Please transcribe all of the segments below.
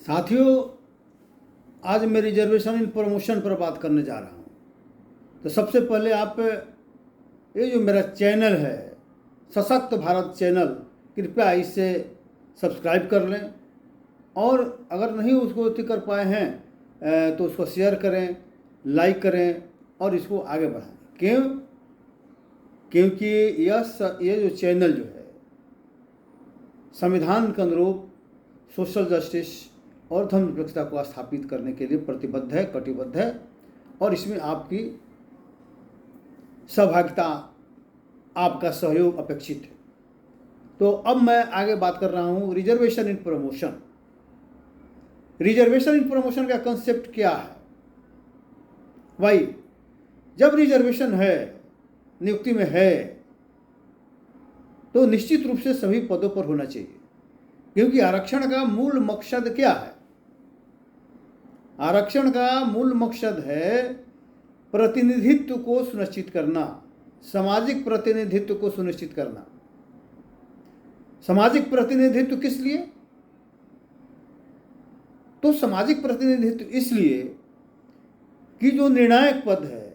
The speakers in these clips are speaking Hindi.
साथियों, आज मैं रिजर्वेशन इन प्रमोशन पर बात करने जा रहा हूँ। तो सबसे पहले आप ये जो मेरा चैनल है सशक्त भारत चैनल, कृपया इसे सब्सक्राइब कर लें और अगर नहीं उसको अति कर पाए हैं तो उसको शेयर करें, लाइक करें और इसको आगे बढ़ाएं। क्यों? क्योंकि ये जो चैनल जो है संविधान के अनुरूप सोशल जस्टिस और धर्मनिरपेक्षता को स्थापित करने के लिए प्रतिबद्ध है, कटिबद्ध है और इसमें आपकी सहभागिता, आपका सहयोग अपेक्षित है। तो अब मैं आगे बात कर रहा हूँ reservation in promotion. Reservation in promotion का कंसेप्ट क्या है भाई? जब रिजर्वेशन है, नियुक्ति में है, तो निश्चित रूप से सभी पदों पर होना चाहिए, क्योंकि आरक्षण का मूल मकसद क्या है? आरक्षण का मूल मकसद है प्रतिनिधित्व को सुनिश्चित करना, सामाजिक प्रतिनिधित्व को सुनिश्चित करना। सामाजिक प्रतिनिधित्व किस लिए? तो सामाजिक प्रतिनिधित्व इसलिए कि जो निर्णायक पद है,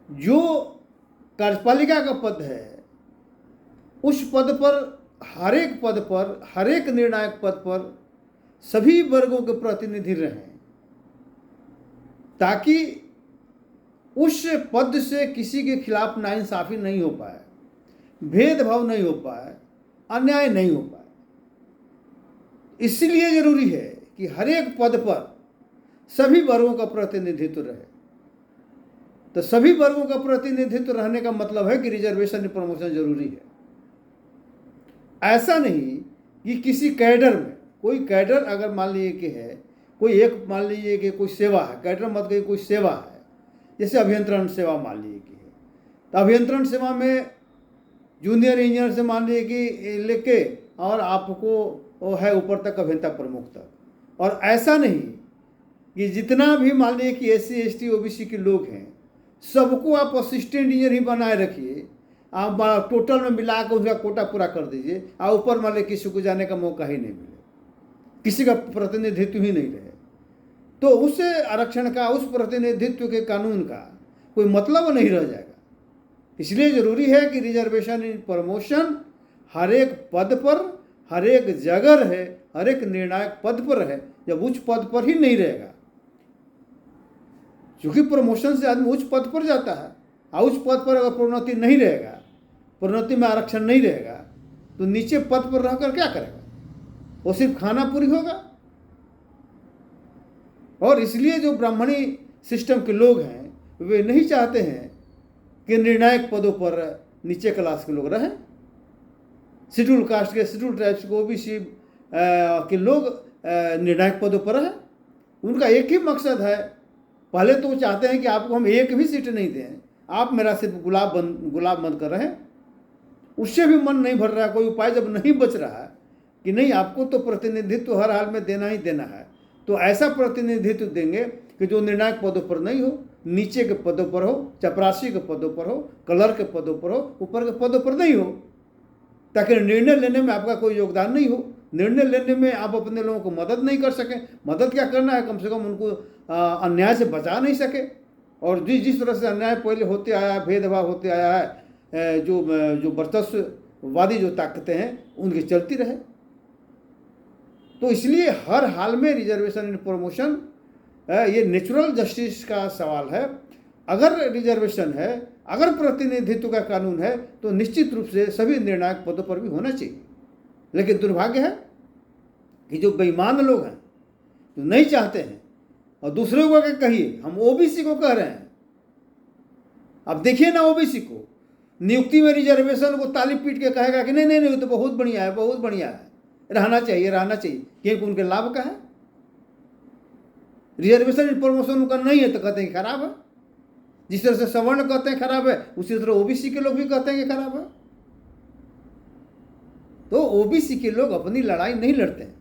जो कार्यपालिका का पद है, उस पद पर, हर एक पद पर, हर एक निर्णायक पद पर सभी वर्गों के प्रतिनिधि रहें, ताकि उस पद से किसी के खिलाफ नाइंसाफी नहीं हो पाए, भेदभाव नहीं हो पाए, अन्याय नहीं हो पाए। इसलिए जरूरी है कि हर एक पद पर सभी वर्गों का प्रतिनिधित्व रहे। तो सभी वर्गों का प्रतिनिधित्व रहने का मतलब है कि रिजर्वेशन प्रमोशन जरूरी है। ऐसा नहीं कि किसी कैडर में, कोई कैडर अगर मान लीजिए कि है, कोई एक मान लीजिए कि कोई सेवा है, कैडर मत कहिए, कोई सेवा है, जैसे अभियंत्रण सेवा मान लीजिए कि है, तो अभियंत्रण सेवा में जूनियर इंजीनियर से मान लीजिए कि लेके और आपको वो है ऊपर तक अभियंता प्रमुख तक। और ऐसा नहीं कि जितना भी मान लीजिए कि SC ST OBC के लोग हैं सबको आप असिस्टेंट इंजीनियर ही बनाए रखिए, आप टोटल में मिला कर उसका कोटा पूरा कर दीजिए, और ऊपर मान लीजिए किसी को जाने का मौका ही नहीं मिले, किसी का प्रतिनिधित्व ही नहीं रहे, तो उस आरक्षण का, उस प्रतिनिधित्व के कानून का कोई मतलब नहीं रह जाएगा। इसलिए जरूरी है कि रिजर्वेशन इन प्रमोशन हर एक पद पर, हर एक जगह रहे, हर एक निर्णायक पद पर रहे। जब उच्च पद पर ही नहीं रहेगा, क्योंकि प्रमोशन से आदमी उच्च पद पर जाता है, और उच्च पद पर अगर प्रोन्नति नहीं रहेगा, प्रोन्नति में आरक्षण नहीं रहेगा, तो नीचे पद पर रहकर क्या करेगा? वो सिर्फ खाना पूरी होगा। और इसलिए जो ब्राह्मणी सिस्टम के लोग हैं वे नहीं चाहते हैं कि निर्णायक पदों पर नीचे क्लास के लोग रहें। शेड्यूल कास्ट के, शेड्यूल ट्राइब्स को, OBC के लोग निर्णायक पदों पर रहें। उनका एक ही मकसद है, पहले तो वो चाहते हैं कि आपको हम एक भी सीट नहीं दें, आप मेरा सिर्फ गुलाब बंद कर रहे हैं। उससे भी मन नहीं भर रहा है, कोई उपाय जब नहीं बच रहा है कि नहीं आपको तो प्रतिनिधित्व हर हाल में देना ही देना है, तो ऐसा प्रतिनिधित्व देंगे कि जो निर्णायक पदों पर नहीं हो, नीचे के पदों पर हो, चपरासी के पदों पर हो, क्लर्क के पदों पर हो, ऊपर के पदों पर नहीं हो, ताकि निर्णय लेने में आपका कोई योगदान नहीं हो, निर्णय लेने में आप अपने लोगों को मदद नहीं कर सकें। मदद क्या करना है, कम से कम उनको अन्याय से बचा नहीं सके। और जिस तरह से अन्याय पहले होते आया है, भेदभाव होते आया है, जो वर्चस्ववादी जो ताकतें हैं उनकी चलती रहे। तो इसलिए हर हाल में रिजर्वेशन इन प्रमोशन ये नेचुरल जस्टिस का सवाल है। अगर रिजर्वेशन है, अगर प्रतिनिधित्व का कानून है, तो निश्चित रूप से सभी निर्णायक पदों पर भी होना चाहिए। लेकिन दुर्भाग्य है कि जो बेईमान लोग हैं, जो नहीं चाहते हैं, और दूसरे को क्या कहिए, हम OBC को कह रहे हैं। अब देखिए ना, OBC को नियुक्ति में रिजर्वेशन को ताली पीट के कहेगा कि नहीं नहीं नहीं, तो बहुत बढ़िया है, बहुत बढ़िया है, रहना चाहिए, रहना चाहिए, क्योंकि उनके लाभ का है। रिजर्वेशन इन प्रमोशन उनका नहीं है तो कहते हैं खराब है। जिस तरह से सवर्ण कहते हैं खराब है, उसी तरह OBC के लोग भी कहते हैं कि खराब है। तो OBC के लोग अपनी लड़ाई नहीं लड़ते हैं,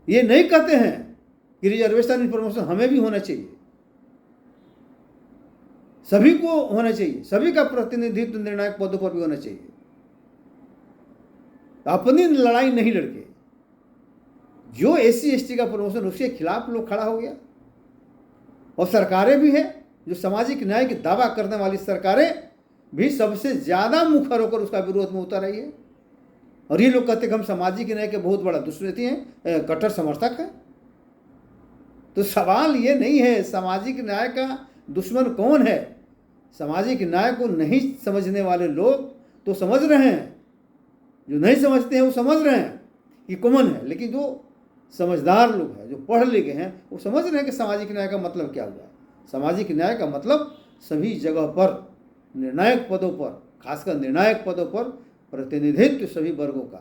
ये नहीं कहते हैं कि रिजर्वेशन इन प्रमोशन हमें भी होना चाहिए, सभी को होना चाहिए, सभी का प्रतिनिधित्व निर्णायक पदों पर भी होना चाहिए। अपनी लड़ाई नहीं लड़के जो SC/ST का प्रमोशन, उसके खिलाफ लोग खड़ा हो गया। और सरकारें भी हैं जो सामाजिक न्याय की दावा करने वाली सरकारें भी सबसे ज़्यादा मुखर होकर उसका विरोध में उतर रही है। और ये लोग कहते हैं कि हम सामाजिक न्याय के बहुत बड़ा दुश्मन हैं, कट्टर समर्थक हैं। तो सवाल ये नहीं है सामाजिक न्याय का दुश्मन कौन है। सामाजिक न्याय को नहीं समझने वाले लोग तो समझ रहे हैं, जो नहीं समझते हैं वो समझ रहे हैं कि कॉमन है, लेकिन जो समझदार लोग हैं, जो पढ़ लिखे हैं, वो समझ रहे हैं कि सामाजिक न्याय का मतलब क्या हुआ। सामाजिक न्याय का मतलब सभी जगह पर, निर्णायक पदों पर, खासकर निर्णायक पदों पर प्रतिनिधित्व सभी वर्गों का,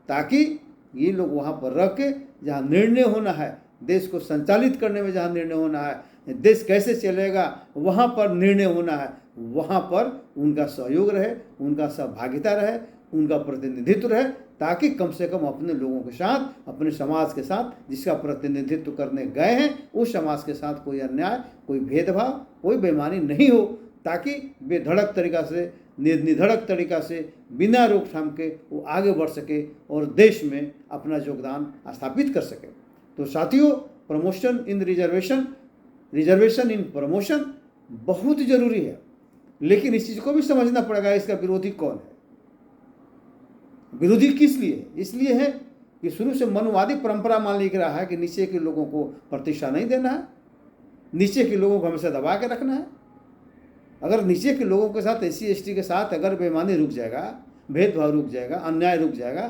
ताकि ये लोग वहाँ पर रह के जहाँ निर्णय होना है, देश को संचालित करने में जहाँ निर्णय होना है, देश कैसे चलेगा वहाँ पर निर्णय होना है, वहाँ पर उनका सहयोग रहे, उनका सहभागिता रहे, उनका प्रतिनिधित्व रहे, ताकि कम से कम अपने लोगों के साथ, अपने समाज के साथ जिसका प्रतिनिधित्व करने गए हैं, उस समाज के साथ कोई अन्याय, कोई भेदभाव, कोई बेईमानी नहीं हो, ताकि बेधड़क तरीका से, निधड़क तरीका से, बिना रोकथाम के वो आगे बढ़ सके और देश में अपना योगदान स्थापित कर सके। तो साथियों, promotion in reservation, reservation in promotion बहुत जरूरी है, लेकिन इस चीज़ को भी समझना पड़ेगा इसका विरोधी कौन है। विरोधी किस लिए? इसलिए है कि शुरू से मनुवादी परंपरा मान लिख रहा है कि नीचे के लोगों को प्रतिष्ठा नहीं देना है, नीचे के लोगों को हमेशा दबा के रखना है। अगर नीचे के लोगों के साथ, SC/ST के साथ अगर बेईमानी रुक जाएगा, भेदभाव रुक जाएगा, अन्याय रुक जाएगा,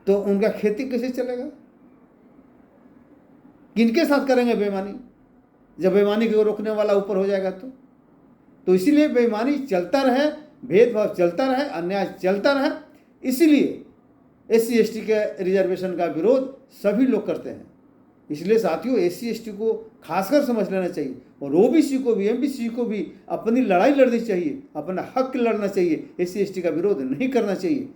तो उनका खेती कैसे चलेगा? किनके साथ करेंगे बेईमानी, जब बेईमानी को रोकने वाला ऊपर हो जाएगा? तो इसीलिए बेईमानी चलता रहे, भेदभाव चलता रहे, अन्याय चलता रहे, इसीलिए SC/ST के रिजर्वेशन का विरोध सभी लोग करते हैं। इसलिए साथियों, SC/ST को खासकर समझ लेना चाहिए, और OBC को भी, MBC को भी अपनी लड़ाई लड़नी चाहिए, अपना हक लड़ना चाहिए, SC/ST का विरोध नहीं करना चाहिए।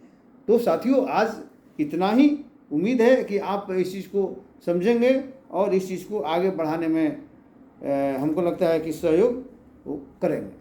तो साथियों, आज इतना ही। उम्मीद है कि आप इस चीज़ को समझेंगे और इस चीज़ को आगे बढ़ाने में हमको लगता है कि सहयोग करेंगे।